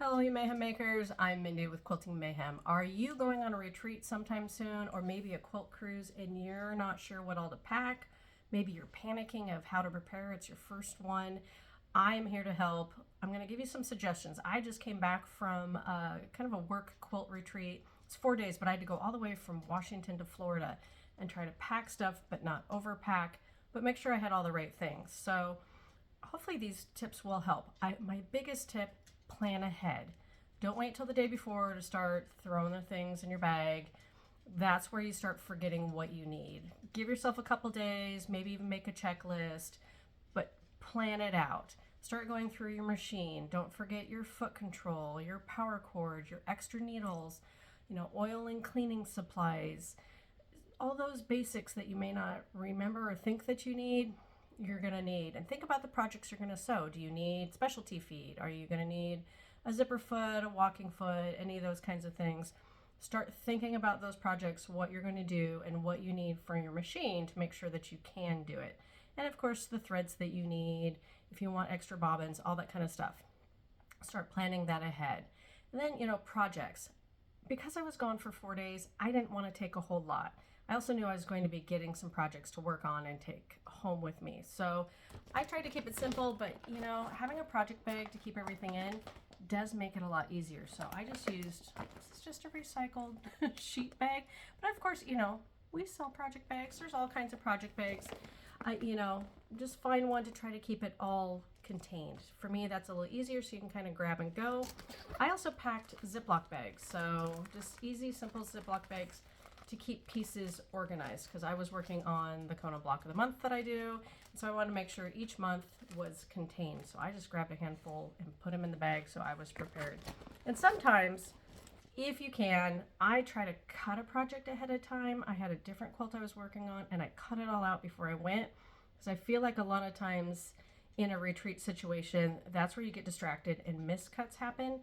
Hello, you mayhem makers. I'm Mindy with Quilting Mayhem. Are you going on a retreat sometime soon, or maybe a quilt cruise, and you're not sure what all to pack? Maybe you're panicking of how to prepare. It's your first one. I'm here to help. I'm going to give you some suggestions. I just came back from kind of a work quilt retreat. It's 4 days, but I had to go all the way from Washington to Florida and try to pack stuff, but not overpack, but make sure I had all the right things. So hopefully these tips will help. My biggest tip: plan ahead. Don't wait till the day before to start throwing the things in your bag. That's where you start forgetting what you need. Give yourself a couple days, maybe even make a checklist, but plan it out. Start going through your machine. Don't forget your foot control, your power cords, your extra needles, oil and cleaning supplies. All those basics that you may not remember or think that you need, you're going to need. And think about the projects you're going to sew. Do you need specialty feet? Are you going to need a zipper foot, a walking foot, any of those kinds of things? Start thinking about those projects, what you're going to do, and what you need for your machine to make sure that you can do it. And of course, the threads that you need, if you want extra bobbins, all that kind of stuff. Start planning that ahead. And then, projects. Because I was gone for 4 days, I didn't want to take a whole lot. I also knew I was going to be getting some projects to work on and take home with me. So I tried to keep it simple, but having a project bag to keep everything in does make it a lot easier. So I just used, this is just a recycled sheet bag. But of course, we sell project bags. There's all kinds of project bags. Just find one to try to keep it all contained. For me, that's a little easier, so you can kind of grab and go. I also packed Ziploc bags. So just easy, simple Ziploc bags to keep pieces organized, because I was working on the Kona block of the month that I do, so I wanted to make sure each month was contained. So I just grabbed a handful and put them in the bag so I was prepared. And sometimes, if you can, I try to cut a project ahead of time. I had a different quilt I was working on, and I cut it all out before I went, because I feel like a lot of times in a retreat situation, that's where you get distracted and miscuts happen,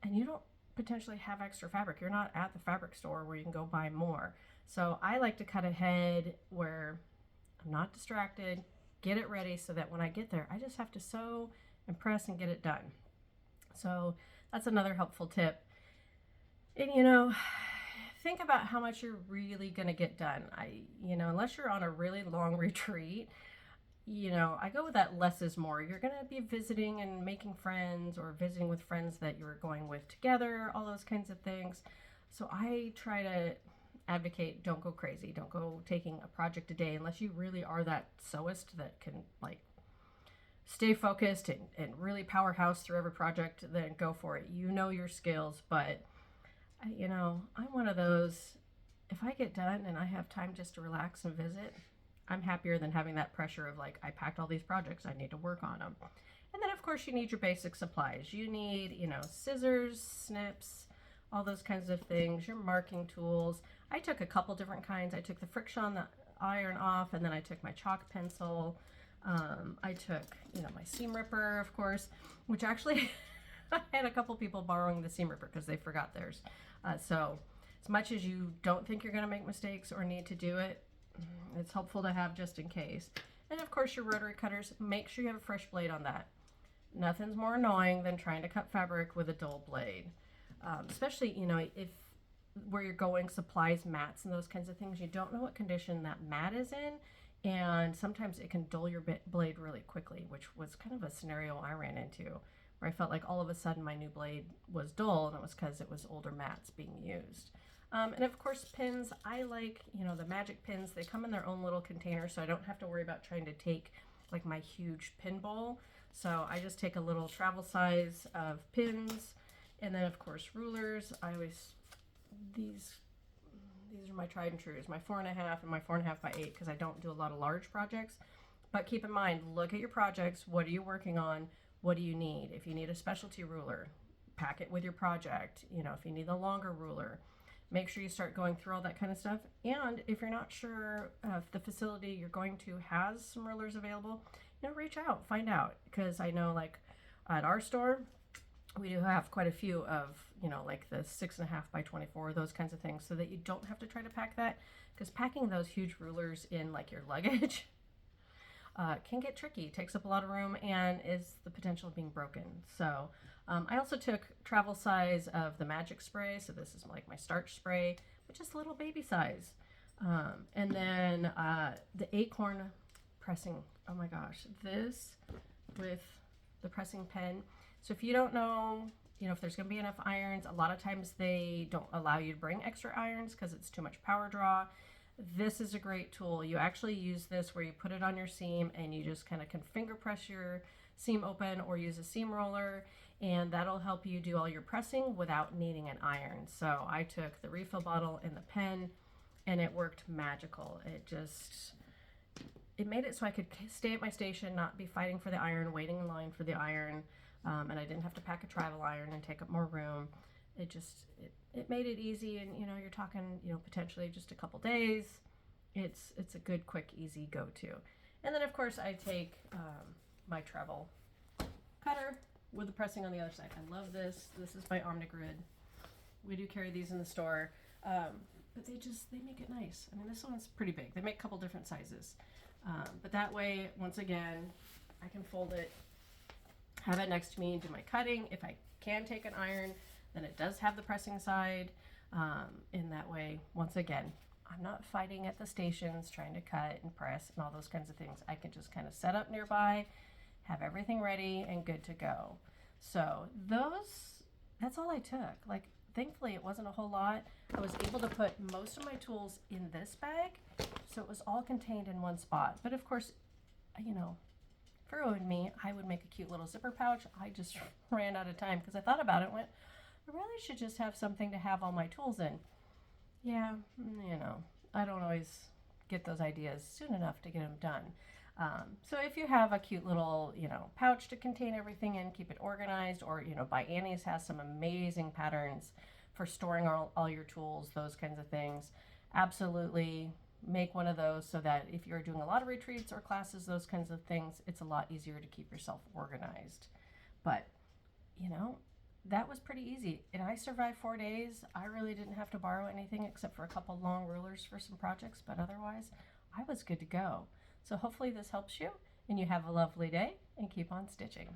and you don't potentially have extra fabric. You're not at the fabric store where you can go buy more. So I like to cut ahead where I'm not distracted, get it ready so that when I get there, I just have to sew and press and get it done. So that's another helpful tip. And think about how much you're really going to get done. Unless you're on a really long retreat, I go with that less is more. You're going to be visiting and making friends, or visiting with friends that you were going with together, all those kinds of things. So I try to advocate, don't go crazy. Don't go taking a project a day unless you really are that sewist that can stay focused and really powerhouse through every project. Then go for it. You know your skills, but I'm one of those, if I get done and I have time just to relax and visit, I'm happier than having that pressure of I packed all these projects, I need to work on them. And then of course you need your basic supplies. You need, scissors, snips, all those kinds of things, your marking tools. I took a couple different kinds. I took the friction, the iron off, and then I took my chalk pencil. I took, my seam ripper, of course, which actually I had a couple people borrowing the seam ripper because they forgot theirs. So as much as you don't think you're going to make mistakes or need to do it, it's helpful to have just in case. And of course your rotary cutters, make sure you have a fresh blade on that. Nothing's more annoying than trying to cut fabric with a dull blade. Especially, if where you're going, supplies, mats, and those kinds of things, you don't know what condition that mat is in, and sometimes it can dull your blade really quickly, which was kind of a scenario I ran into, where I felt like all of a sudden my new blade was dull, and it was because it was older mats being used. And of course pins, I like, the magic pins. They come in their own little container, so I don't have to worry about trying to take my huge pin bowl. So I just take a little travel size of pins, and then of course rulers. These are my tried and trues, my 4.5 and my 4.5 by 8, because I don't do a lot of large projects. But keep in mind, look at your projects. What are you working on? What do you need? If you need a specialty ruler, pack it with your project. If you need a longer ruler, make sure you start going through all that kind of stuff. And if you're not sure if the facility you're going to has some rulers available, reach out, find out. Because I know at our store, we do have quite a few of, the 6.5 by 24, those kinds of things, so that you don't have to try to pack that. Because packing those huge rulers in your luggage can get tricky, takes up a lot of room, and is the potential of being broken. So I also took travel size of the magic spray. So this is like my starch spray, which is a little baby size. And then the acorn pressing. Oh my gosh, this with the pressing pen. So if you don't know, if there's going to be enough irons, a lot of times they don't allow you to bring extra irons because it's too much power draw. This is a great tool. You actually use this where you put it on your seam and you just kind of can finger press your seam open or use a seam roller, and that'll help you do all your pressing without needing an iron. So I took the refill bottle and the pen, and it worked magical. It made it so I could stay at my station, not be fighting for the iron, waiting in line for the iron, and I didn't have to pack a travel iron and take up more room. It made it easy, and you're talking potentially just a couple days. It's a good, quick, easy go-to. And then of course I take my travel cutter with the pressing on the other side. I love this. This is by Omnigrid. We do carry these in the store, but they make it nice. I mean, this one's pretty big. They make a couple different sizes, but that way, once again, I can fold it, have it next to me, and do my cutting. If I can take an iron, then it does have the pressing side. In that way, once again, I'm not fighting at the stations trying to cut and press and all those kinds of things. I can just kind of set up nearby, have everything ready and good to go. So that's all I took. Like, thankfully it wasn't a whole lot. I was able to put most of my tools in this bag, so it was all contained in one spot. But of course, for me, I would make a cute little zipper pouch. I just ran out of time because I thought about it and went, I really should just have something to have all my tools in. Yeah, I don't always get those ideas soon enough to get them done. So if you have a cute little, pouch to contain everything in, keep it organized, or, By Annie's has some amazing patterns for storing all your tools, those kinds of things. Absolutely make one of those so that if you're doing a lot of retreats or classes, those kinds of things, it's a lot easier to keep yourself organized. But, that was pretty easy. And I survived 4 days. I really didn't have to borrow anything except for a couple long rulers for some projects, but otherwise, I was good to go. So hopefully this helps you, and you have a lovely day, and keep on stitching.